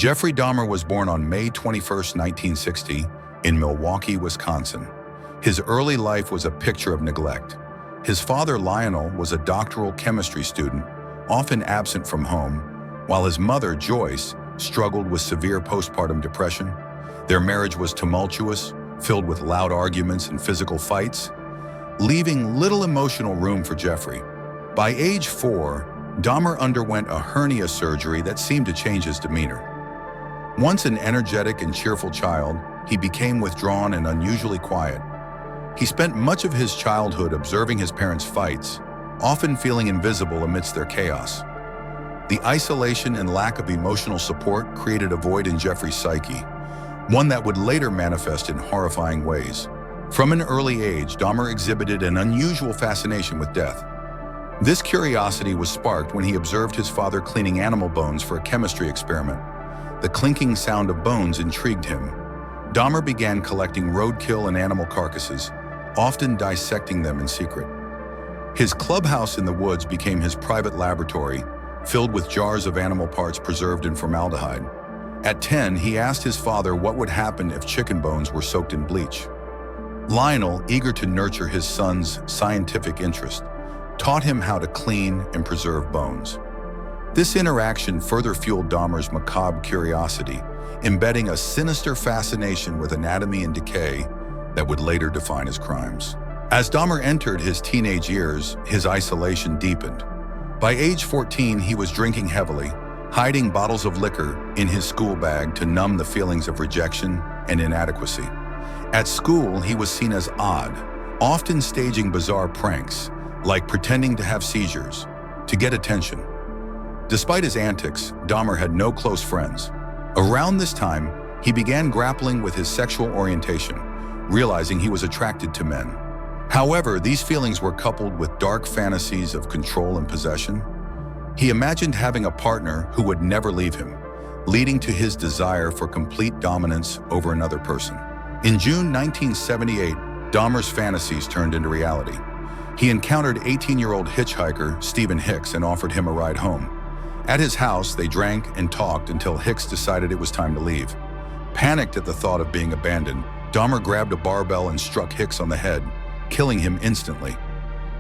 Jeffrey Dahmer was born on May 21, 1960, in Milwaukee, Wisconsin. His early life was a picture of neglect. His father, Lionel, was a doctoral chemistry student, often absent from home, while his mother, Joyce, struggled with severe postpartum depression. Their marriage was tumultuous, filled with loud arguments and physical fights, leaving little emotional room for Jeffrey. By age 4, Dahmer underwent a hernia surgery that seemed to change his demeanor. Once an energetic and cheerful child, he became withdrawn and unusually quiet. He spent much of his childhood observing his parents' fights, often feeling invisible amidst their chaos. The isolation and lack of emotional support created a void in Jeffrey's psyche, one that would later manifest in horrifying ways. From an early age, Dahmer exhibited an unusual fascination with death. This curiosity was sparked when he observed his father cleaning animal bones for a chemistry experiment. The clinking sound of bones intrigued him. Dahmer began collecting roadkill and animal carcasses, often dissecting them in secret. His clubhouse in the woods became his private laboratory, filled with jars of animal parts preserved in formaldehyde. At 10, he asked his father what would happen if chicken bones were soaked in bleach. Lionel, eager to nurture his son's scientific interest, taught him how to clean and preserve bones. This interaction further fueled Dahmer's macabre curiosity, embedding a sinister fascination with anatomy and decay that would later define his crimes. As Dahmer entered his teenage years, his isolation deepened. By age 14, he was drinking heavily, hiding bottles of liquor in his school bag to numb the feelings of rejection and inadequacy. At school, he was seen as odd, often staging bizarre pranks, like pretending to have seizures, to get attention. Despite his antics, Dahmer had no close friends. Around this time, he began grappling with his sexual orientation, realizing he was attracted to men. However, these feelings were coupled with dark fantasies of control and possession. He imagined having a partner who would never leave him, leading to his desire for complete dominance over another person. In June 1978, Dahmer's fantasies turned into reality. He encountered 18-year-old hitchhiker Stephen Hicks and offered him a ride home. At his house, they drank and talked until Hicks decided it was time to leave. Panicked at the thought of being abandoned, Dahmer grabbed a barbell and struck Hicks on the head, killing him instantly.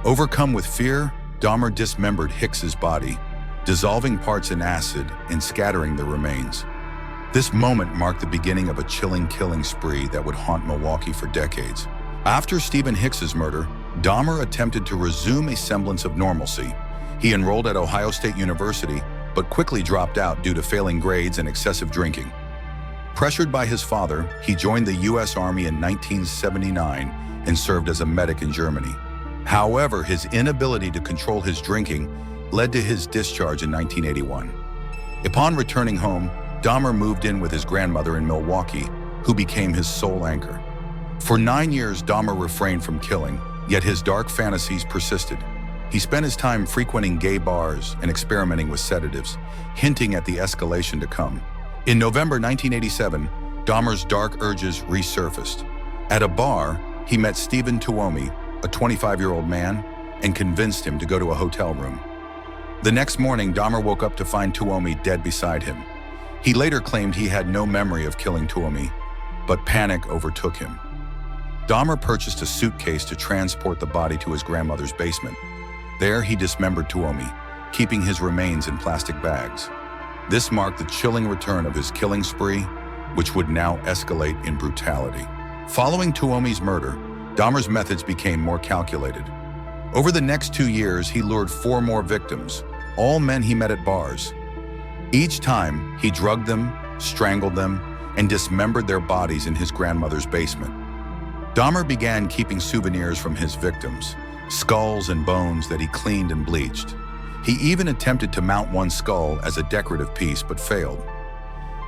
Overcome with fear, Dahmer dismembered Hicks's body, dissolving parts in acid and scattering the remains. This moment marked the beginning of a chilling killing spree that would haunt Milwaukee for decades. After Stephen Hicks's murder, Dahmer attempted to resume a semblance of normalcy. He enrolled at Ohio State University, but quickly dropped out due to failing grades and excessive drinking. Pressured by his father, he joined the U.S. Army in 1979 and served as a medic in Germany. However, his inability to control his drinking led to his discharge in 1981. Upon returning home, Dahmer moved in with his grandmother in Milwaukee, who became his sole anchor. For 9 years, Dahmer refrained from killing, yet his dark fantasies persisted. He spent his time frequenting gay bars and experimenting with sedatives, hinting at the escalation to come. In November 1987, Dahmer's dark urges resurfaced. At a bar, he met Stephen Tuomi, a 25-year-old man, and convinced him to go to a hotel room. The next morning, Dahmer woke up to find Tuomi dead beside him. He later claimed he had no memory of killing Tuomi, but panic overtook him. Dahmer purchased a suitcase to transport the body to his grandmother's basement. There, he dismembered Tuomi, keeping his remains in plastic bags. This marked the chilling return of his killing spree, which would now escalate in brutality. Following Tuomi's murder, Dahmer's methods became more calculated. Over the next 2 years, he lured 4 more victims, all men he met at bars. Each time, he drugged them, strangled them, and dismembered their bodies in his grandmother's basement. Dahmer began keeping souvenirs from his victims, skulls and bones that he cleaned and bleached. He even attempted to mount one skull as a decorative piece, but failed.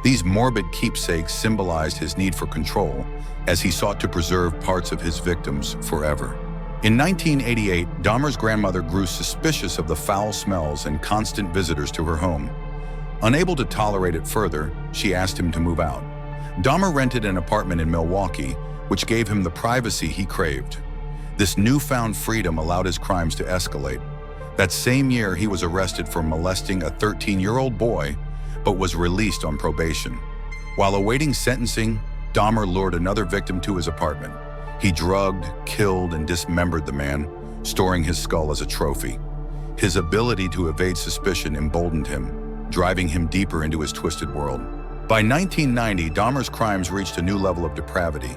These morbid keepsakes symbolized his need for control, as he sought to preserve parts of his victims forever. In 1988, Dahmer's grandmother grew suspicious of the foul smells and constant visitors to her home. Unable to tolerate it further, she asked him to move out. Dahmer rented an apartment in Milwaukee, which gave him the privacy he craved. This newfound freedom allowed his crimes to escalate. That same year, he was arrested for molesting a 13-year-old boy, but was released on probation. While awaiting sentencing, Dahmer lured another victim to his apartment. He drugged, killed, and dismembered the man, storing his skull as a trophy. His ability to evade suspicion emboldened him, driving him deeper into his twisted world. By 1990, Dahmer's crimes reached a new level of depravity.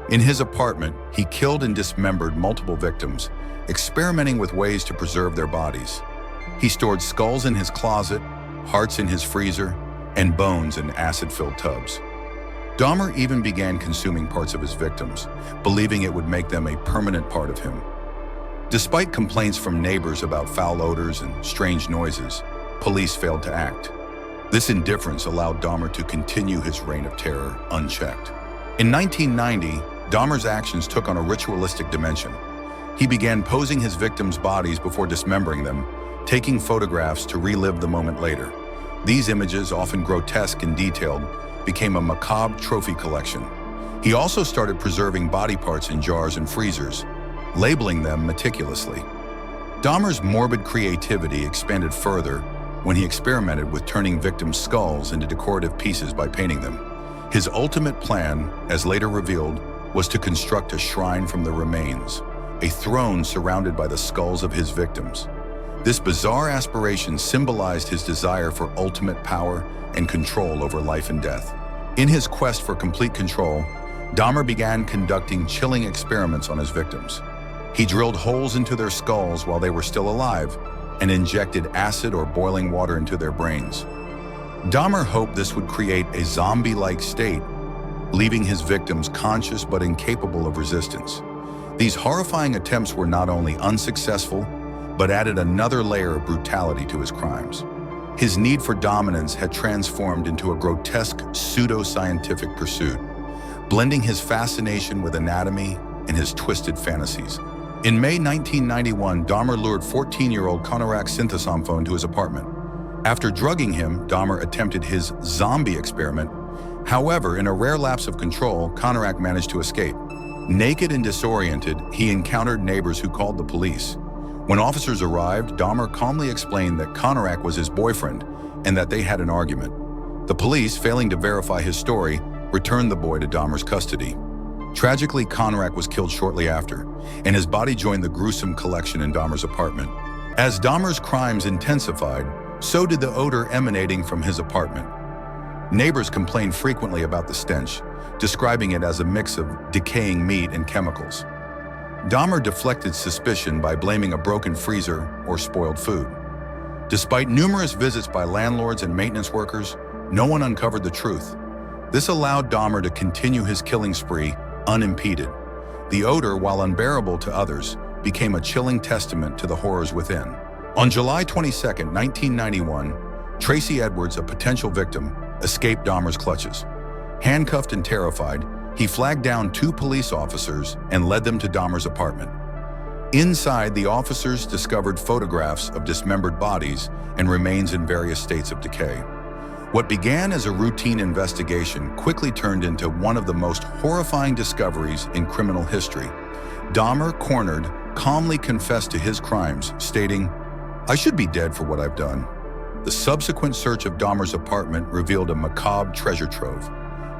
In his apartment, he killed and dismembered multiple victims, experimenting with ways to preserve their bodies. He stored skulls in his closet, hearts in his freezer, and bones in acid-filled tubs. Dahmer even began consuming parts of his victims, believing it would make them a permanent part of him. Despite complaints from neighbors about foul odors and strange noises, police failed to act. This indifference allowed Dahmer to continue his reign of terror unchecked. In 1990, Dahmer's actions took on a ritualistic dimension. He began posing his victims' bodies before dismembering them, taking photographs to relive the moment later. These images, often grotesque and detailed, became a macabre trophy collection. He also started preserving body parts in jars and freezers, labeling them meticulously. Dahmer's morbid creativity expanded further when he experimented with turning victims' skulls into decorative pieces by painting them. His ultimate plan, as later revealed, was to construct a shrine from the remains, a throne surrounded by the skulls of his victims. This bizarre aspiration symbolized his desire for ultimate power and control over life and death. In his quest for complete control, Dahmer began conducting chilling experiments on his victims. He drilled holes into their skulls while they were still alive and injected acid or boiling water into their brains. Dahmer hoped this would create a zombie-like state, leaving his victims conscious but incapable of resistance. These horrifying attempts were not only unsuccessful, but added another layer of brutality to his crimes. His need for dominance had transformed into a grotesque pseudo-scientific pursuit, blending his fascination with anatomy and his twisted fantasies. In May 1991, Dahmer lured 14-year-old Konorak Synthesomphone to his apartment. After drugging him, Dahmer attempted his zombie experiment. However, in a rare lapse of control, Konorak managed to escape. Naked and disoriented, he encountered neighbors who called the police. When officers arrived, Dahmer calmly explained that Konorak was his boyfriend and that they had an argument. The police, failing to verify his story, returned the boy to Dahmer's custody. Tragically, Konorak was killed shortly after, and his body joined the gruesome collection in Dahmer's apartment. As Dahmer's crimes intensified, so did the odor emanating from his apartment. Neighbors complained frequently about the stench, describing it as a mix of decaying meat and chemicals. Dahmer deflected suspicion by blaming a broken freezer or spoiled food. Despite numerous visits by landlords and maintenance workers, no one uncovered the truth. This allowed Dahmer to continue his killing spree unimpeded. The odor, while unbearable to others, became a chilling testament to the horrors within. On July 22, 1991, Tracy Edwards, a potential victim, escaped Dahmer's clutches. Handcuffed and terrified, he flagged down 2 police officers and led them to Dahmer's apartment. Inside, the officers discovered photographs of dismembered bodies and remains in various states of decay. What began as a routine investigation quickly turned into one of the most horrifying discoveries in criminal history. Dahmer, cornered, calmly confessed to his crimes, stating, "I should be dead for what I've done." The subsequent search of Dahmer's apartment revealed a macabre treasure trove.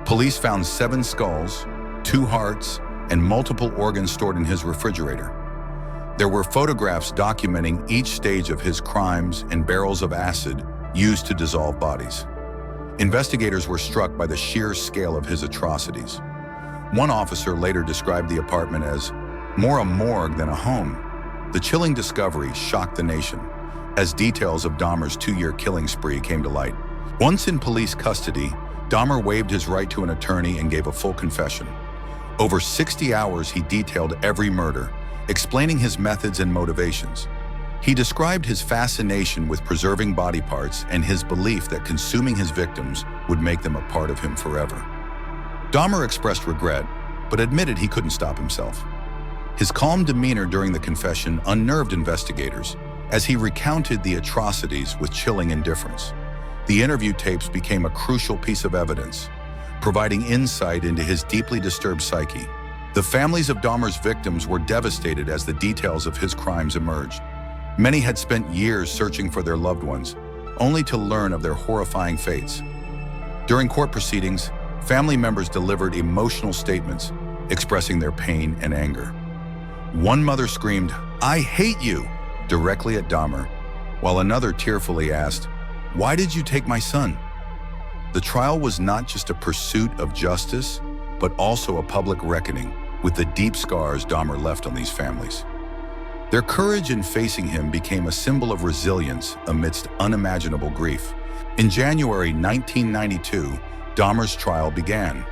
Police found 7 skulls, 2 hearts, and multiple organs stored in his refrigerator. There were photographs documenting each stage of his crimes and barrels of acid used to dissolve bodies. Investigators were struck by the sheer scale of his atrocities. One officer later described the apartment as more a morgue than a home. The chilling discovery shocked the nation, as details of Dahmer's 2-year killing spree came to light. Once in police custody, Dahmer waived his right to an attorney and gave a full confession. Over 60 hours, he detailed every murder, explaining his methods and motivations. He described his fascination with preserving body parts and his belief that consuming his victims would make them a part of him forever. Dahmer expressed regret, but admitted he couldn't stop himself. His calm demeanor during the confession unnerved investigators, as he recounted the atrocities with chilling indifference. The interview tapes became a crucial piece of evidence, providing insight into his deeply disturbed psyche. The families of Dahmer's victims were devastated as the details of his crimes emerged. Many had spent years searching for their loved ones, only to learn of their horrifying fates. During court proceedings, family members delivered emotional statements expressing their pain and anger. One mother screamed, "I hate you," directly at Dahmer, while another tearfully asked, "Why did you take my son?" The trial was not just a pursuit of justice, but also a public reckoning with the deep scars Dahmer left on these families. Their courage in facing him became a symbol of resilience amidst unimaginable grief. In January 1992, Dahmer's trial began.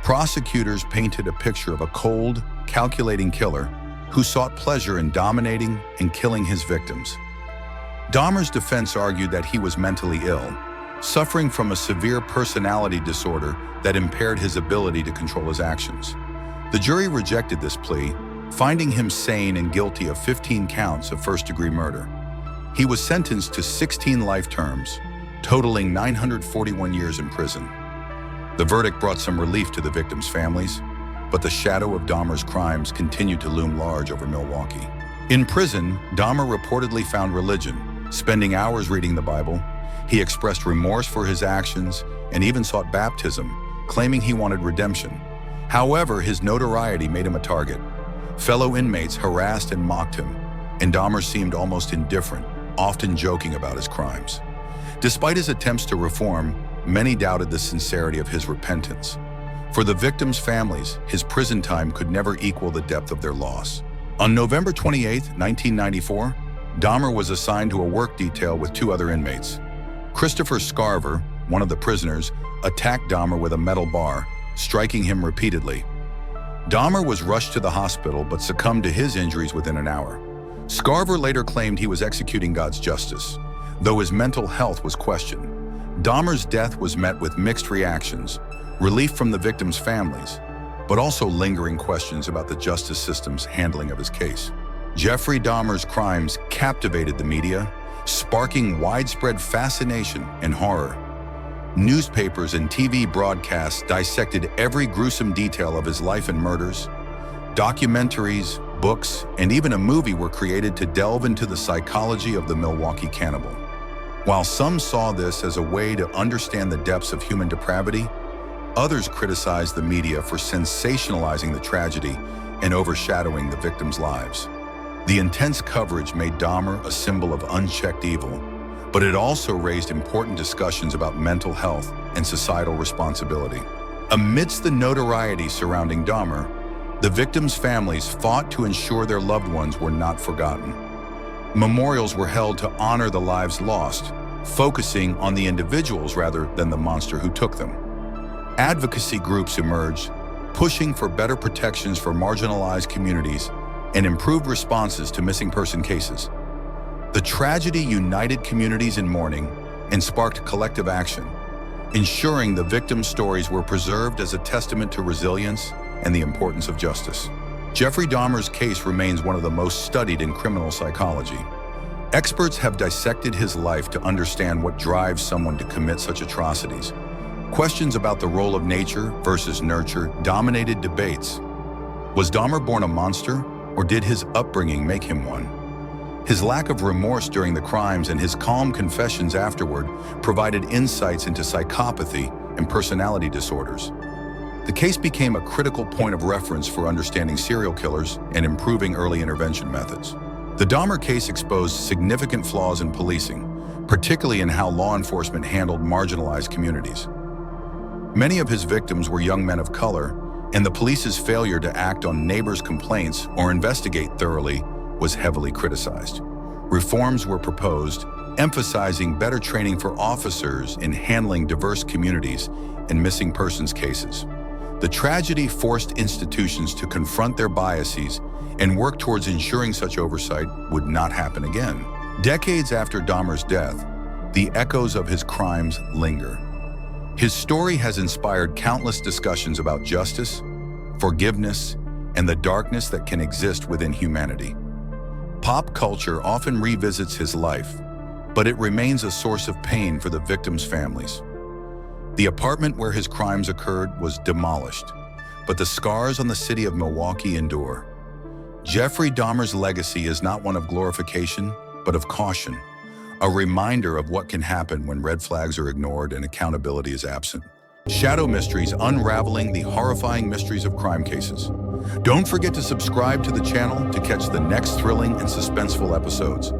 Prosecutors painted a picture of a cold, calculating killer who sought pleasure in dominating and killing his victims. Dahmer's defense argued that he was mentally ill, suffering from a severe personality disorder that impaired his ability to control his actions. The jury rejected this plea, finding him sane and guilty of 15 counts of first-degree murder. He was sentenced to 16 life terms, totaling 941 years in prison. The verdict brought some relief to the victims' families, but the shadow of Dahmer's crimes continued to loom large over Milwaukee. In prison, Dahmer reportedly found religion, spending hours reading the Bible. He expressed remorse for his actions and even sought baptism, claiming he wanted redemption. However, his notoriety made him a target. Fellow inmates harassed and mocked him, and Dahmer seemed almost indifferent, often joking about his crimes. Despite his attempts to reform, many doubted the sincerity of his repentance. For the victims' families, his prison time could never equal the depth of their loss. On November 28, 1994, Dahmer was assigned to a work detail with two other inmates. Christopher Scarver, one of the prisoners, attacked Dahmer with a metal bar, striking him repeatedly. Dahmer was rushed to the hospital but succumbed to his injuries within an hour. Scarver later claimed he was executing God's justice, though his mental health was questioned. Dahmer's death was met with mixed reactions, relief from the victims' families, but also lingering questions about the justice system's handling of his case. Jeffrey Dahmer's crimes captivated the media, sparking widespread fascination and horror. Newspapers and TV broadcasts dissected every gruesome detail of his life and murders. Documentaries, books, and even a movie were created to delve into the psychology of the Milwaukee cannibal. While some saw this as a way to understand the depths of human depravity, others criticized the media for sensationalizing the tragedy and overshadowing the victims' lives. The intense coverage made Dahmer a symbol of unchecked evil, but it also raised important discussions about mental health and societal responsibility. Amidst the notoriety surrounding Dahmer, the victims' families fought to ensure their loved ones were not forgotten. Memorials were held to honor the lives lost, focusing on the individuals rather than the monster who took them. Advocacy groups emerged, pushing for better protections for marginalized communities and improved responses to missing person cases. The tragedy united communities in mourning and sparked collective action, ensuring the victims' stories were preserved as a testament to resilience and the importance of justice. Jeffrey Dahmer's case remains one of the most studied in criminal psychology. Experts have dissected his life to understand what drives someone to commit such atrocities. Questions about the role of nature versus nurture dominated debates. Was Dahmer born a monster, or did his upbringing make him one? His lack of remorse during the crimes and his calm confessions afterward provided insights into psychopathy and personality disorders. The case became a critical point of reference for understanding serial killers and improving early intervention methods. The Dahmer case exposed significant flaws in policing, particularly in how law enforcement handled marginalized communities. Many of his victims were young men of color, and the police's failure to act on neighbors' complaints or investigate thoroughly was heavily criticized. Reforms were proposed, emphasizing better training for officers in handling diverse communities and missing persons cases. The tragedy forced institutions to confront their biases and work towards ensuring such oversight would not happen again. Decades after Dahmer's death, the echoes of his crimes linger. His story has inspired countless discussions about justice, forgiveness, and the darkness that can exist within humanity. Pop culture often revisits his life, but it remains a source of pain for the victims' families. The apartment where his crimes occurred was demolished, but the scars on the city of Milwaukee endure. Jeffrey Dahmer's legacy is not one of glorification, but of caution, a reminder of what can happen when red flags are ignored and accountability is absent. Shadow Mysteries, unraveling the horrifying mysteries of crime cases. Don't forget to subscribe to the channel to catch the next thrilling and suspenseful episodes.